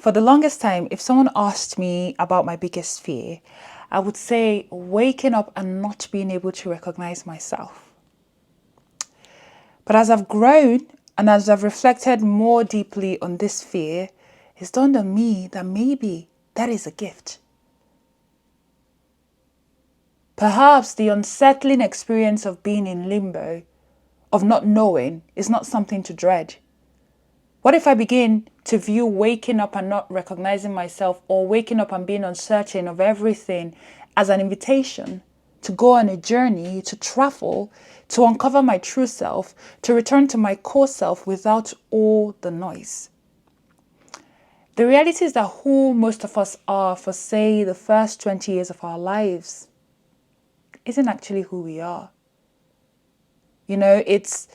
For the longest time, if someone asked me about my biggest fear, I would say waking up and not being able to recognize myself. But as I've grown and as I've reflected more deeply on this fear, it's dawned on me that maybe that is a gift. Perhaps the unsettling experience of being in limbo, of not knowing, is not something to dread. What if I begin to view waking up and not recognizing myself, or waking up and being uncertain of everything, as an invitation to go on a journey, to travel, to uncover my true self, to return to my core self without all the noise? The reality is that who most of us are for, say, the first 20 years of our lives isn't actually who we are. You know, it's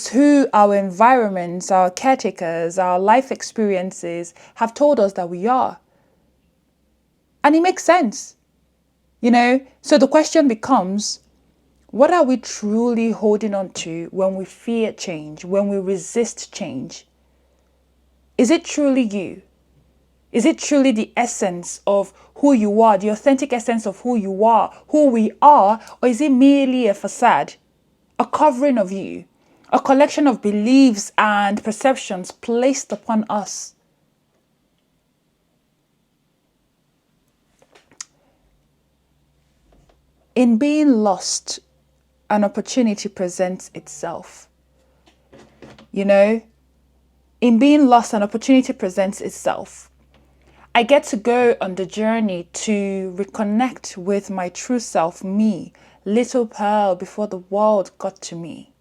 who our environments, our caretakers, our life experiences have told us that we are. And it makes sense, you know? So the question becomes, what are we truly holding on to when we fear change, when we resist change? Is it truly you? Is it truly the essence of who you are, the authentic essence of who you are, who we are, or is it merely a facade, a covering of you, a collection of beliefs and perceptions placed upon us? In being lost, an opportunity presents itself. You know, in being lost, an opportunity presents itself. I get to go on the journey to reconnect with my true self, me, little Pearl, before the world got to me.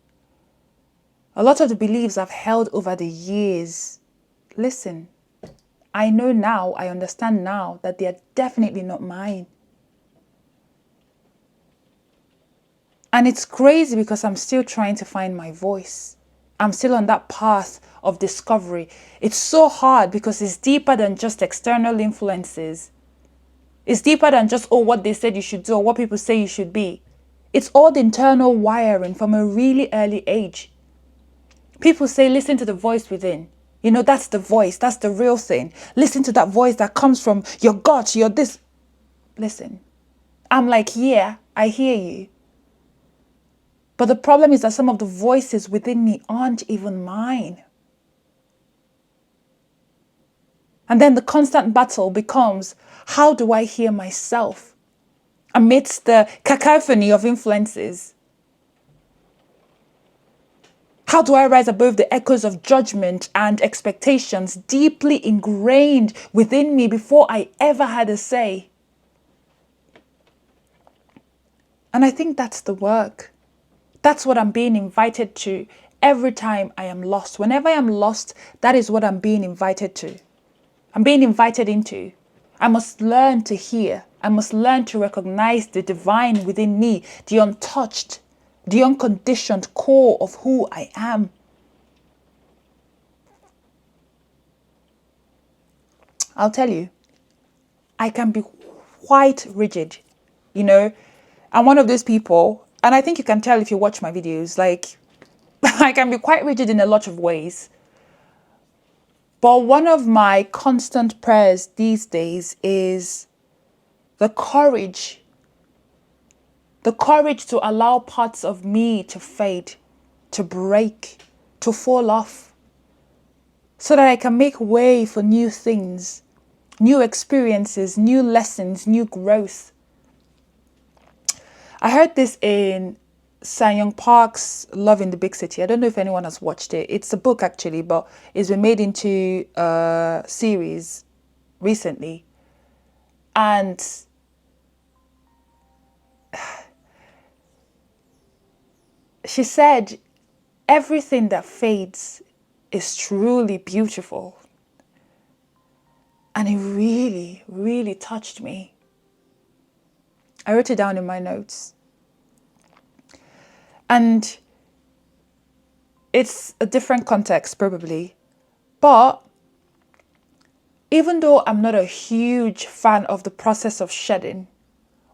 A lot of the beliefs I've held over the years, listen, I know now, I understand now that they are definitely not mine. And it's crazy because I'm still trying to find my voice. I'm still on that path of discovery. It's so hard because it's deeper than just external influences. It's deeper than just, oh, what they said you should do or what people say you should be. It's all the internal wiring from a really early age. People say, listen to the voice within. You know, that's the voice. That's the real thing. Listen to that voice that comes from your gut, your this. Listen, I'm like, yeah, I hear you. But the problem is that some of the voices within me aren't even mine. And then the constant battle becomes, how do I hear myself amidst the cacophony of influences? How do I rise above the echoes of judgment and expectations deeply ingrained within me before I ever had a say? And I think that's the work. That's what I'm being invited to every time I am lost. Whenever I am lost, that is what I'm being invited to. I'm being invited into. I must learn to hear. I must learn to recognize the divine within me, the untouched, the unconditioned core of who I am. I'll tell you, I can be quite rigid, you know. I'm one of those people, and I think you can tell if you watch my videos, like, I can be quite rigid in a lot of ways. But one of my constant prayers these days is the courage to allow parts of me to fade, to break, to fall off, so that I can make way for new things, new experiences, new lessons, new growth. I heard this in Sang Park's Love in the Big City. I don't know if anyone has watched it. It's a book actually, but it's been made into a series recently. And she said, everything that fades is truly beautiful. And it really, really touched me. I wrote it down in my notes. And it's a different context, probably. But even though I'm not a huge fan of the process of shedding,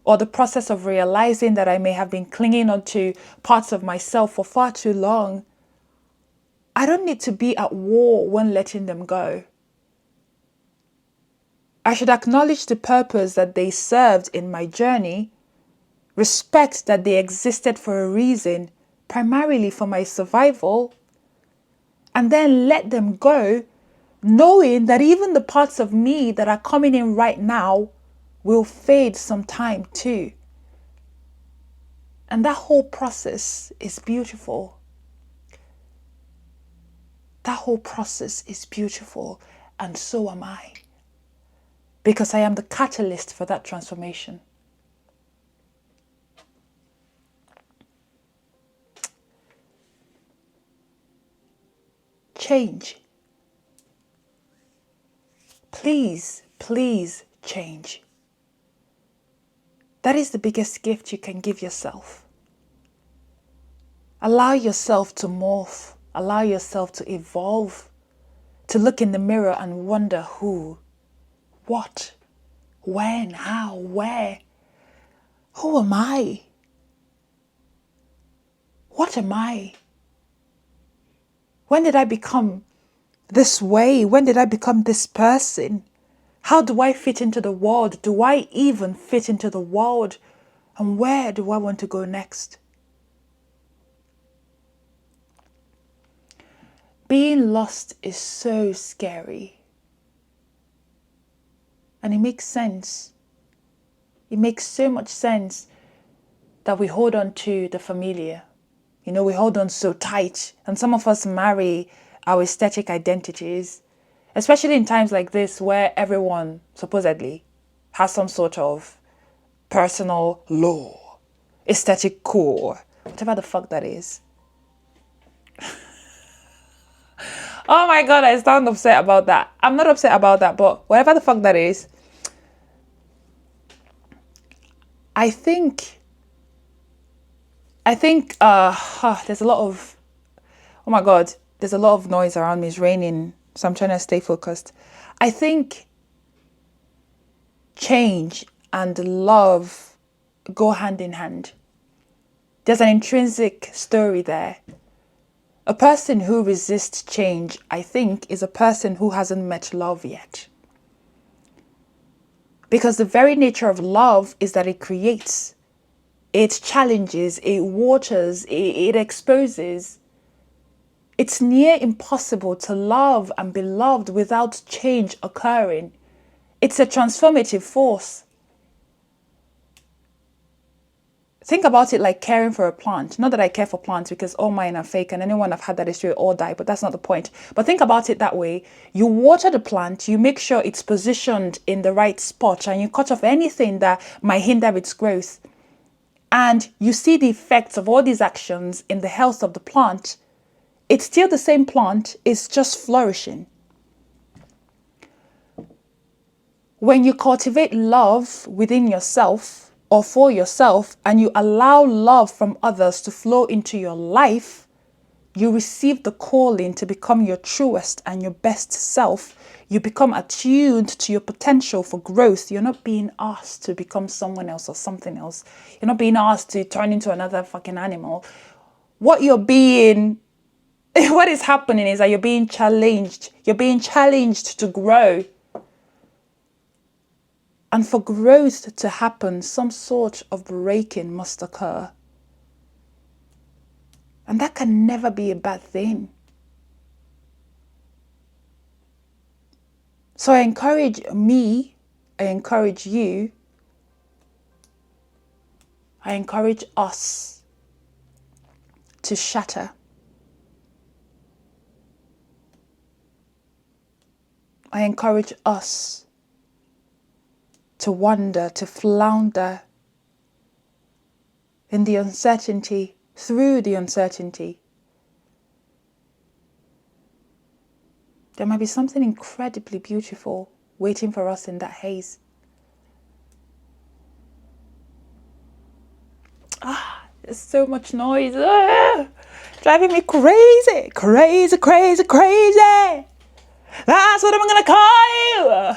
or the process of realizing that I may have been clinging onto parts of myself for far too long, I don't need to be at war when letting them go. I should acknowledge the purpose that they served in my journey, respect that they existed for a reason, primarily for my survival, and then let them go, knowing that even the parts of me that are coming in right now will fade sometime too. And that whole process is beautiful. That whole process is beautiful, and so am I. Because I am the catalyst for that transformation. Change. Please, please change. That is the biggest gift you can give yourself. Allow yourself to morph. Allow yourself to evolve. To look in the mirror and wonder who, what, when, how, where. Who am I? What am I? When did I become this way? When did I become this person? How do I fit into the world? Do I even fit into the world? And where do I want to go next? Being lost is so scary. And it makes sense. It makes so much sense that we hold on to the familiar. You know, we hold on so tight. And some of us marry our aesthetic identities, especially in times like this where everyone supposedly has some sort of personal law, aesthetic core, whatever the fuck that is. Oh my God, I sound upset about that. I'm not upset about that, but whatever the fuck that is, I think there's a lot of, oh my God, there's a lot of noise around me. It's raining, so I'm trying to stay focused. I think change and love go hand in hand. There's an intrinsic story there. A person who resists change, I think, is a person who hasn't met love yet. Because the very nature of love is that it creates. It challenges, it waters, it exposes. It's near impossible to love and be loved without change occurring. It's a transformative force. Think about it like caring for a plant. Not that I care for plants because all mine are fake and anyone I've had that history all die, but that's not the point. But think about it that way. You water the plant, you make sure it's positioned in the right spot, and you cut off anything that might hinder its growth. And you see the effects of all these actions in the health of the plant. It's still the same plant, it's just flourishing. When you cultivate love within yourself or for yourself, and you allow love from others to flow into your life, you receive the calling to become your truest and your best self. You become attuned to your potential for growth. You're not being asked to become someone else or something else. You're not being asked to turn into another fucking animal. What is happening is that you're being challenged. You're being challenged to grow. And for growth to happen, some sort of breaking must occur. And that can never be a bad thing. So I encourage me, I encourage you, I encourage us to shatter. I encourage us to wander, to flounder in the uncertainty, through the uncertainty. There might be something incredibly beautiful waiting for us in that haze. There's so much noise. Driving me crazy, crazy, crazy, crazy. That's what I'm gonna call you.